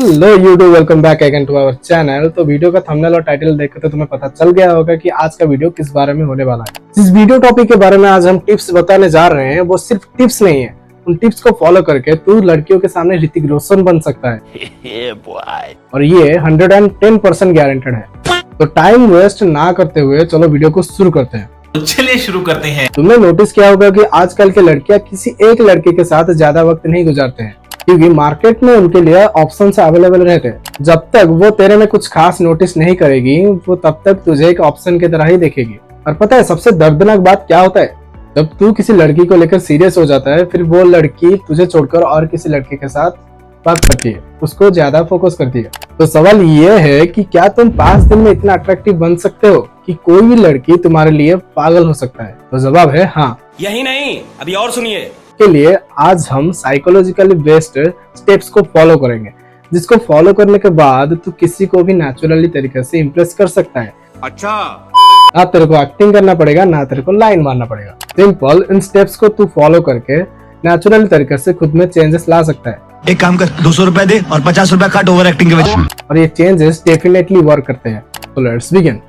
Hello YouTube, welcome back again to our channel. तो video का thumbnail और title देखकर तो तुम्हें पता चल गया होगा कि आज का वीडियो किस बारे में होने वाला है। जिस वीडियो टॉपिक के बारे में आज हम टिप्स बताने जा रहे हैं वो सिर्फ टिप्स नहीं है। उन टिप्स को फॉलो करके तू लड़कियों के सामने ऋतिक रोशन बन सकता है और ये 110% गारंटेड है। तो टाइम वेस्ट ना करते हुए चलो वीडियो को शुरू करते हैं। चलिए शुरू करते हैं। तुमने नोटिस किया होगा कि आजकल के लड़कियां किसी एक लड़के के साथ ज्यादा वक्त नहीं गुजारते हैं, क्योंकि मार्केट में उनके लिए ऑप्शंस अवेलेबल रहते हैं। जब तक वो तेरे में कुछ खास नोटिस नहीं करेगी वो तब तक तुझे एक ऑप्शन की तरह ही देखेगी। और पता है सबसे दर्दनाक बात क्या होता है? जब तू किसी लड़की को लेकर सीरियस हो जाता है, फिर वो लड़की तुझे छोड़कर और किसी लड़के के साथ बात करती है, उसको ज्यादा फोकस करती है। तो सवाल ये है कि क्या तुम 5 दिन में इतना अट्रैक्टिव बन सकते हो कि कोई भी लड़की तुम्हारे लिए पागल हो सकता है? तो जवाब है हाँ। यही नहीं, अभी और सुनिए। के लिए आज हम साइकोलॉजिकली बेस्ड स्टेप्स को फॉलो करेंगे, जिसको फॉलो करने के बाद तू किसी को भी नेचुरली तरीके से इम्प्रेस कर सकता है। अच्छा, ना तेरे को एक्टिंग करना पड़ेगा, ना तेरे को लाइन मारना पड़ेगा। सिंपल इन स्टेप्स को तू फॉलो करके नेचुरल तरीके से खुद में चेंजेस ला सकता है। एक काम कर, 200 रुपए दे और 50 रुपए काट ओवर एक्टिंग के वजह। और ये चेंजेस डेफिनेटली वर्क करते हैं। तो लेट्स बिगिन।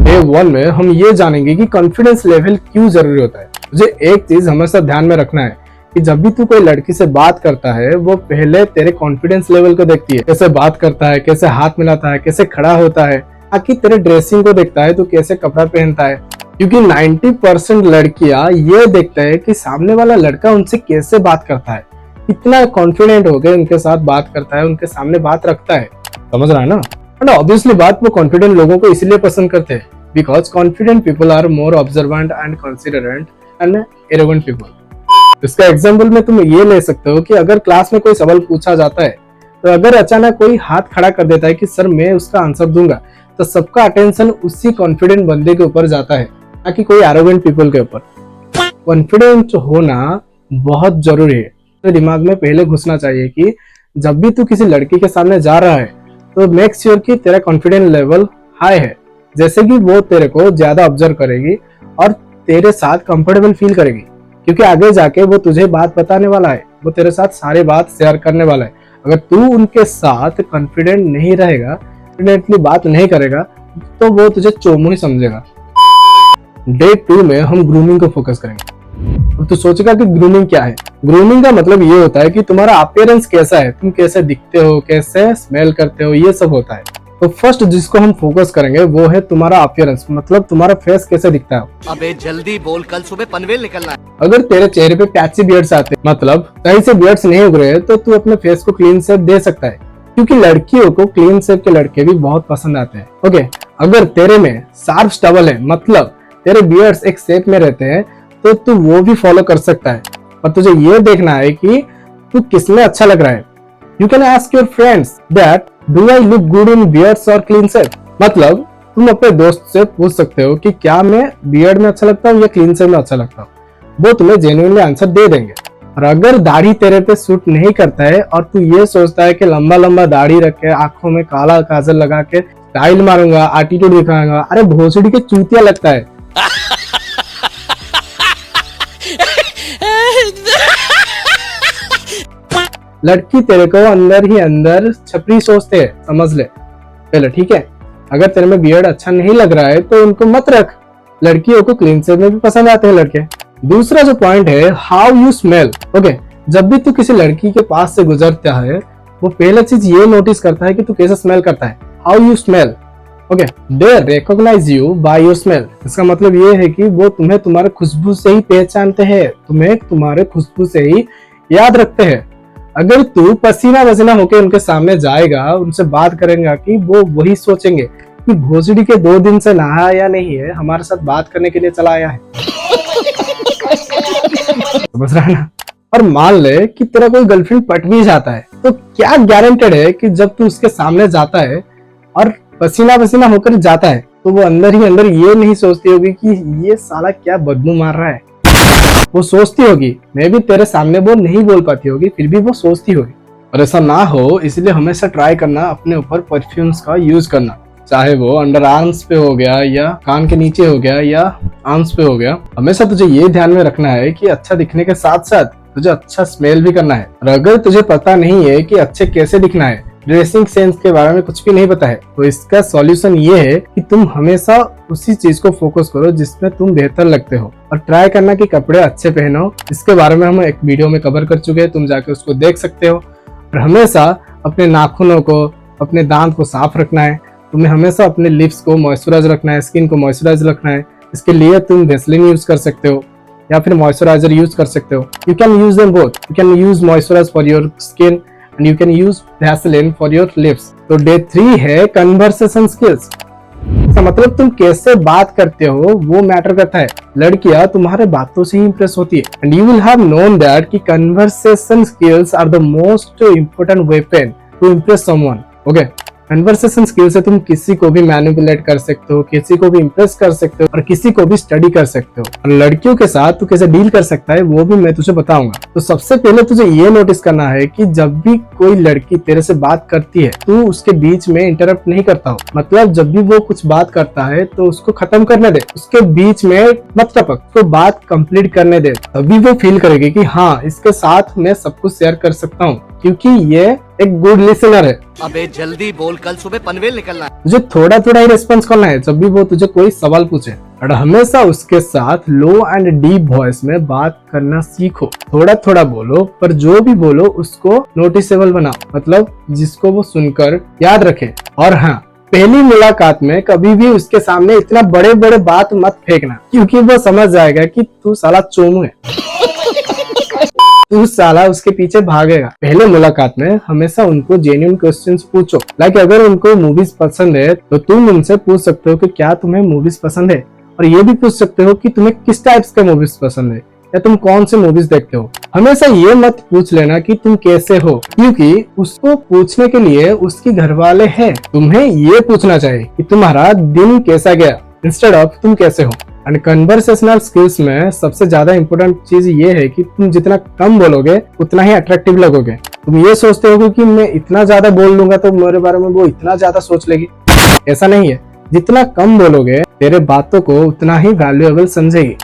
डे 1 में हम ये जानेंगे कि कॉन्फिडेंस लेवल क्यों जरूरी होता है। तुझे एक चीज हमेशा ध्यान में रखना है कि जब भी तू कोई लड़की से बात करता है वो पहले तेरे कॉन्फिडेंस लेवल को देखती है। कैसे बात करता है, कैसे हाथ मिलाता है, कैसे खड़ा होता है, आखिर तेरे ड्रेसिंग को देखता है, तू कैसे कपड़ा पहनता है। क्योंकि 90% लड़कियां ये देखते हैं कि सामने वाला लड़का उनसे कैसे बात करता है, कितना कॉन्फिडेंट होकर उनके साथ बात करता है, उनके सामने बात रखता है। समझ रहा है ना? एंड ऑब्वियसली बात वो कॉन्फिडेंट लोगों को इसलिए पसंद करते हैं because confident people are more observant and considerate and arrogant people. इसका एग्जांपल में तुम ये ले सकते हो कि अगर क्लास में कोई सवाल पूछा जाता है तो अगर अचानक कोई हाथ खड़ा कर देता है कि सर मैं उसका आंसर दूंगा, तो सबका अटेंशन उसी कॉन्फिडेंट बंदे के ऊपर जाता है, ना कि कोई एरोगेंट पीपल के ऊपर। कॉन्फिडेंट होना बहुत जरूरी है। तो दिमाग में पहले घुसना चाहिए कि जब भी तू किसी लड़की के सामने जा रहा है तो मेक श्योर कि तेरा कॉन्फिडेंस लेवल हाई है, जैसे कि वो तेरे को ज्यादा ऑब्जर्व करेगी और तेरे साथ कंफर्टेबल फील करेगी, क्योंकि आगे जाके वो तुझे बात बताने वाला है, वो तेरे साथ सारे बात शेयर करने वाला है। अगर तू उनके साथ कॉन्फिडेंट नहीं रहेगा, कॉन्फिडेंटली बात नहीं करेगा, तो वो तुझे चोमू ही समझेगा। डे 2 में हम ग्रूमिंग को फोकस करेंगे। अब तू सोचेगा कि ग्रूमिंग क्या है। ग्रूमिंग का मतलब ये होता है कि तुम्हारा अपीयरेंस कैसा है, तुम कैसे दिखते हो, कैसे स्मेल करते हो, ये सब होता है। तो फर्स्ट जिसको हम फोकस करेंगे वो है तुम्हारा अपीयरेंस, मतलब तुम्हारा फेस कैसे दिखता है। अबे जल्दी बोल, कल सुबह पनवेल निकलना है। अगर तेरे चेहरे पे पैची बियर्ड्स आते, मतलब सही से बियर्ड्स नहीं उग रहे, तो तू अपने फेस को क्लीन शेव दे सकता है, क्योंकि लड़कियों को क्लीन शेव के लड़के भी बहुत पसंद आते हैं। ओके, अगर तेरे में शार्प स्टबल है, मतलब तेरे बियर्ड्स एक शेप में रहते हैं, तो तू वो भी फॉलो कर सकता है। और तुझे ये देखना है कि तू किसमें अच्छा लग रहा है। You can ask your friends that do I look good in beards और क्लीन शेव। मतलब तुम अपने दोस्त से पूछ सकते हो कि क्या मैं बियर्ड में अच्छा लगता हूँ या क्लीन शेव में अच्छा लगता हूँ। वो तुम्हें जेन्युइनली आंसर दे देंगे। और अगर दाढ़ी तेरे पे सूट नहीं करता है और तू ये सोचता है कि लंबा लंबा दाढ़ी रख के आंखों में काला काजल लगा के स्टाइल मारूंगा, एटीट्यूड दिखाऊंगा, अरे भोसड़ी के चूतिया लगता है। लड़की तेरे को अंदर ही अंदर छपरी सोचते हैं, समझ ले पहले, ठीक है? अगर तेरे में बियर्ड अच्छा नहीं लग रहा है तो उनको मत रख। लड़कियों को क्लीन शेव में भी पसंद आते हैं लड़के। दूसरा जो पॉइंट है, हाउ यू स्मेल। ओके, जब भी तू किसी लड़की के पास से गुजरता है वो पहला चीज ये नोटिस करता है कि तू कैसे स्मेल करता है, how you smell. Okay, they recognise you by your smell. इसका मतलब ये है कि वो तुम्हें तुम्हारे खुशबू से ही पहचानते हैं, तुम्हें तुम्हारे खुशबू से ही याद रखते हैं। अगर तू पसीना पसीना होकर उनके सामने जाएगा, उनसे बात करेगा, कि वो वही सोचेंगे कि भोसड़ी के 2 दिन से नहाया या नहीं है, हमारे साथ बात करने के लिए चला आया है। समझ रहा है ना? और मान ले कि तेरा कोई गर्लफ्रेंड पट भी जाता है, तो क्या गारंटेड है कि जब तू उसके सामने जाता है और पसीना पसीना होकर जाता है तो वो अंदर ही अंदर ये नहीं सोचती होगी कि ये साला क्या बदबू मार रहा है। वो सोचती होगी, मैं भी तेरे सामने वो नहीं बोल पाती होगी, फिर भी वो सोचती होगी। और ऐसा ना हो इसलिए हमेशा ट्राई करना अपने ऊपर परफ्यूम्स का यूज करना, चाहे वो अंडर आर्म्स पे हो गया या कान के नीचे हो गया या आर्म्स पे हो गया। हमेशा तुझे ये ध्यान में रखना है कि अच्छा दिखने के साथ साथ तुझे अच्छा स्मेल भी करना है। और अगर तुझे पता नहीं है कि अच्छे कैसे दिखना है ड्रेसिंग सेंस के बारे में कुछ भी नहीं पता है, तो इसका सॉल्यूशन ये है कि तुम हमेशा उसी चीज को फोकस करो जिसमें तुम बेहतर लगते हो, और ट्राई करना कि कपड़े अच्छे पहनो। इसके बारे में हम एक वीडियो में कवर कर चुके हैं, तुम जाके उसको देख सकते हो। और हमेशा अपने नाखूनों को, अपने दांत को साफ रखना है। तुम्हें हमेशा अपने लिप्स को मॉइस्चराइज रखना है, स्किन को मॉइस्चराइज रखना है। इसके लिए तुम वेसलिन यूज कर सकते हो या फिर मॉइस्चराइजर यूज कर सकते हो। You can use them both. You can use moisturise for your skin and you can use Vaseline for your lips. तो डे 3 है कन्वर्सेशन स्किल्स। इसका मतलब तुम कैसे बात करते हो वो मैटर करता है। लड़कियां तुम्हारे बातों से ही इंप्रेस होती है। And you will have known that कि conversation skills are the most important weapon to impress someone. Okay, conversation skill से तुम किसी को भी मैनिपुलेट कर सकते हो, किसी को भी इम्प्रेस कर सकते हो और किसी को भी स्टडी कर सकते हो। और लड़कियों के साथ तू कैसे डील कर सकता है वो भी मैं तुझे बताऊंगा। तो सबसे पहले तुझे ये नोटिस करना है कि जब भी कोई लड़की तेरे से बात करती है तू उसके बीच में इंटरप्ट नहीं करता हो। मतलब जब भी वो कुछ बात करता है तो उसको खत्म करने दे, उसके बीच में मत टपक, उसको बात कंप्लीट करने दे। तभी वो फील करेगी कि हाँ, इसके साथ मैं सब कुछ शेयर कर सकता हूँ, क्योंकि ये एक गुड लिसनर है। अबे जल्दी बोल, कल सुबह पनवेल निकलना है। तुझे थोड़ा थोड़ा ही रिस्पॉन्स करना है जब भी वो तुझे कोई सवाल पूछे, और हमेशा उसके साथ लो एंड डीप वॉइस में बात करना सीखो। थोड़ा थोड़ा बोलो, पर जो भी बोलो उसको नोटिसेबल बनाओ, मतलब जिसको वो सुनकर याद रखे। और हाँ, पहली मुलाकात में कभी भी उसके सामने इतना बड़े बड़े बात मत फेंकना, क्योंकि वो समझ जाएगा कि तू साला चोमू है। तू साला उसके पीछे भागेगा। पहले मुलाकात में हमेशा उनको जेन्युइन क्वेश्चंस पूछो। लाइक अगर उनको मूवीज पसंद है तो तुम उनसे पूछ सकते हो कि क्या तुम्हें मूवीज पसंद है, और ये भी पूछ सकते हो कि तुम्हें किस टाइप्स के मूवीज पसंद है या तुम कौन से मूवीज देखते हो। हमेशा ये मत पूछ लेना कि तुम कैसे हो, क्योंकि उसको पूछने के लिए उसके घर वाले हैं। तुम्हें ये पूछना चाहिए कि तुम्हारा दिन कैसा गया, इंस्टेड ऑफ तुम कैसे हो। एंड कन्वर्सेशनल स्किल्स में सबसे ज्यादा इंपॉर्टेंट चीज ये है कि तुम जितना कम बोलोगे उतना ही अट्रैक्टिव लगोगे। तुम ये सोचते हो कि मैं इतना ज्यादा बोल लूंगा तो मेरे बारे में वो इतना ज्यादा सोच लेगी, ऐसा नहीं है। जितना कम बोलोगे तेरे बातों को उतना ही वैल्यूएबल समझेगी।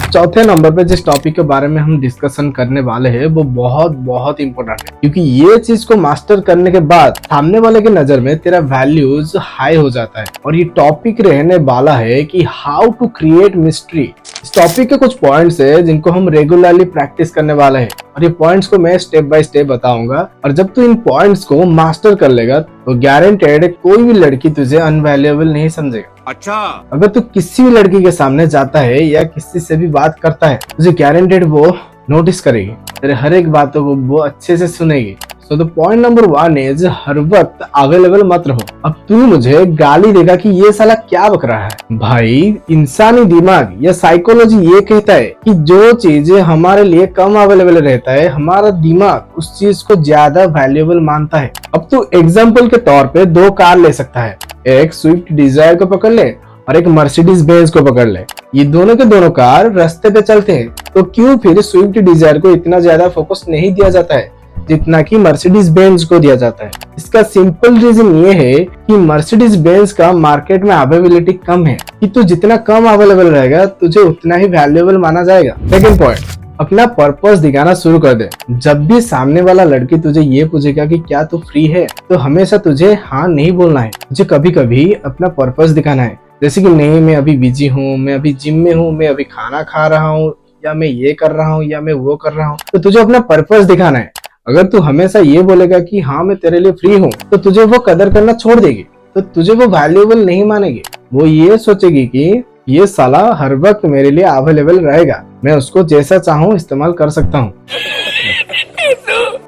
चौथे नंबर पे जिस टॉपिक के बारे में हम डिस्कशन करने वाले हैं वो बहुत बहुत इंपॉर्टेंट है, क्योंकि ये चीज को मास्टर करने के बाद सामने वाले के नजर में तेरा वैल्यूज हाई हो जाता है। और ये टॉपिक रहने वाला है कि हाउ टू क्रिएट मिस्ट्री। इस टॉपिक के कुछ पॉइंट्स है जिनको हम रेगुलरली प्रैक्टिस करने वाले हैं, और ये पॉइंट्स को मैं स्टेप बाय स्टेप बताऊंगा। और जब तू इन पॉइंट्स को मास्टर कर लेगा तो गारंटेड कोई भी लड़की तुझे अनवैल्यूएबल नहीं समझेगा। अच्छा, अगर तू किसी भी लड़की के सामने जाता है या किसी से भी बात करता है, तुझे गारंटेड वो नोटिस करेगी, तेरे हर एक बातों को वो अच्छे से सुनेगी। So the point number 1 is हर वक्त अवेलेबल मत रहो। अब तू मुझे गाली देगा कि ये साला क्या बक रहा है। भाई, इंसानी दिमाग या साइकोलॉजी ये कहता है कि जो चीजें हमारे लिए कम अवेलेबल रहता है, हमारा दिमाग उस चीज को ज्यादा वैल्यूएबल मानता है। अब तू एग्जाम्पल के तौर पे 2 कार ले सकता है, एक स्विफ्ट डिजायर को पकड़ ले और एक मर्सिडीज बेंज को पकड़ ले। ये दोनों के दोनों कार रास्ते पे चलते हैं, तो क्यों फिर स्विफ्ट डिजायर को इतना ज्यादा फोकस नहीं दिया जाता है जितना कि मर्सिडीज बेंज को दिया जाता है? इसका सिंपल रीजन ये है कि मर्सिडीज बेंज का मार्केट में अवेलेबिलिटी कम है, कि तू जितना कम अवेलेबल रहेगा तुझे उतना ही वैल्यूएबल माना जाएगा। सेकंड पॉइंट, अपना पर्पस दिखाना शुरू कर दे। जब भी सामने वाला लड़की तुझे ये पूछेगा कि क्या तू फ्री है, तो हमेशा तुझे हाँ नहीं बोलना है, तुझे कभी कभी अपना पर्पस दिखाना है। जैसे कि नहीं, मैं अभी बिजी हूँ, मैं अभी जिम में हूँ, मैं अभी खाना खा रहा हूँ, या मैं ये कर रहा हूँ, या मैं वो कर रहा हूँ। तो तुझे अपना पर्पस दिखाना है। अगर तू हमेशा ये बोलेगा कि हाँ मैं तेरे लिए फ्री हूँ, तो तुझे वो कदर करना छोड़ देगी, तो तुझे वो वैल्यूएबल नहीं मानेगी। वो ये सोचेगी कि ये साला हर वक्त मेरे लिए अवेलेबल रहेगा, मैं उसको जैसा चाहूँ इस्तेमाल कर सकता हूँ।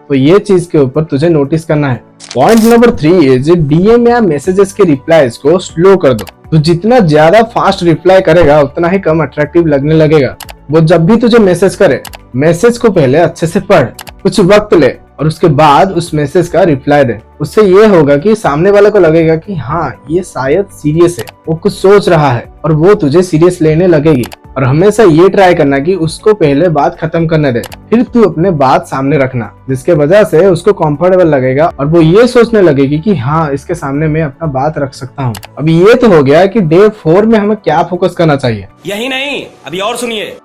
तो ये चीज के ऊपर तुझे नोटिस करना है। पॉइंट नंबर 3 इज डीएम या मैसेजेस के रिप्लाईज को स्लो कर दो। तो जितना ज्यादा फास्ट रिप्लाई करेगा उतना ही कम अट्रैक्टिव लगने लगेगा। वो जब भी तुझे मैसेज करे, मैसेज को पहले अच्छे से पढ़, कुछ वक्त ले और उसके बाद उस मैसेज का रिप्लाई दे। उससे ये होगा कि सामने वाले को लगेगा कि हाँ ये शायद सीरियस है, वो कुछ सोच रहा है, और वो तुझे सीरियस लेने लगेगी। और हमेशा ये ट्राई करना कि उसको पहले बात खत्म करने दे, फिर तू अपने बात सामने रखना, जिसके वजह से उसको कंफर्टेबल लगेगा और वो ये सोचने लगेगी कि हाँ इसके सामने मैं अपना बात रख सकता हूँ। अब ये तो हो गया कि डे 4 में हमें क्या फोकस करना चाहिए। यही नहीं, अभी और सुनिए।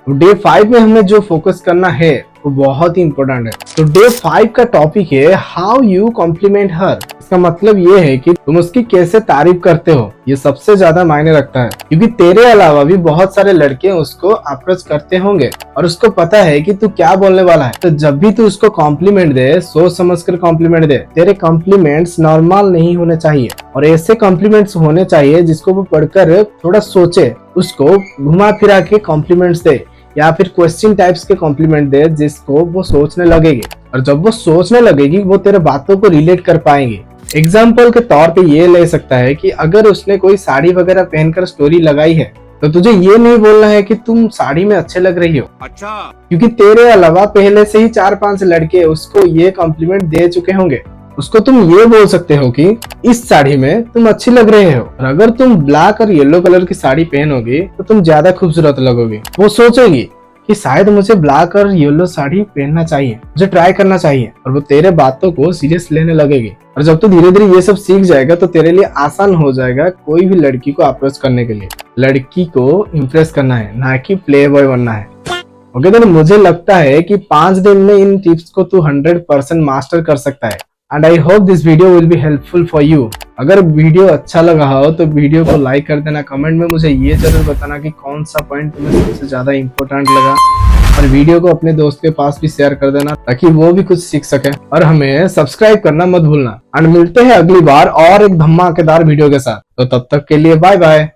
डे 5 में हमें जो फोकस करना है वो बहुत ही इंपॉर्टेंट है। तो डे 5 का टॉपिक है हाउ यू कॉम्प्लीमेंट हर। इसका मतलब ये है कि तुम उसकी कैसे तारीफ करते हो, ये सबसे ज्यादा मायने रखता है, क्योंकि तेरे अलावा भी बहुत सारे लड़के उसको अप्रोच करते होंगे और उसको पता है कि तू क्या बोलने वाला है। तो जब भी तू उसको कॉम्प्लीमेंट दे, सोच समझ कर कॉम्प्लीमेंट दे। तेरे कॉम्प्लीमेंट्स नॉर्मल नहीं होने चाहिए और ऐसे कॉम्प्लीमेंट्स होने चाहिए जिसको वो पढ़कर थोड़ा सोचे, उसको घुमा फिरा के कॉम्प्लीमेंट्स दे या फिर क्वेश्चन टाइप्स के कॉम्प्लीमेंट दे जिसको वो सोचने लगेगी। और जब वो सोचने लगेगी वो तेरे बातों को रिलेट कर पाएंगे। एग्जाम्पल के तौर पे ये ले सकता है कि अगर उसने कोई साड़ी वगैरह पहनकर स्टोरी लगाई है तो तुझे ये नहीं बोलना है कि तुम साड़ी में अच्छे लग रही हो, अच्छा, क्योंकि तेरे अलावा पहले से ही 4-5 लड़के उसको ये कॉम्प्लीमेंट दे चुके होंगे। उसको तुम ये बोल सकते हो कि इस साड़ी में तुम अच्छी लग रहे हो, और अगर तुम ब्लैक और येलो कलर की साड़ी पहनोगे तो तुम ज्यादा खूबसूरत लगोगे। वो सोचेगी कि शायद मुझे ब्लैक और येलो साड़ी पहनना चाहिए, मुझे ट्राई करना चाहिए, और वो तेरे बातों को सीरियस लेने लगेगी। और जब तू धीरे धीरे ये सब सीख जाएगा तो तेरे लिए आसान हो जाएगा कोई भी लड़की को अप्रोच करने के लिए। लड़की को इम्प्रेस करना है, ना कि प्ले बॉय बनना है। ओके, तो मुझे लगता है कि 5 दिन में इन टिप्स को तू 100% मास्टर कर सकता है। And I hope this video will be helpful for you. अगर वीडियो अच्छा लगा हो तो वीडियो को लाइक कर देना। कमेंट में मुझे ये जरूर बताना कि कौन सा पॉइंट तुम्हें सबसे ज्यादा इम्पोर्टेंट लगा, और वीडियो को अपने दोस्त के पास भी शेयर कर देना ताकि वो भी कुछ सीख सके। और हमें सब्सक्राइब करना मत भूलना। एंड मिलते हैं अगली बार और एक धमाकेदार वीडियो के साथ। तो तब तक के लिए बाय बाय।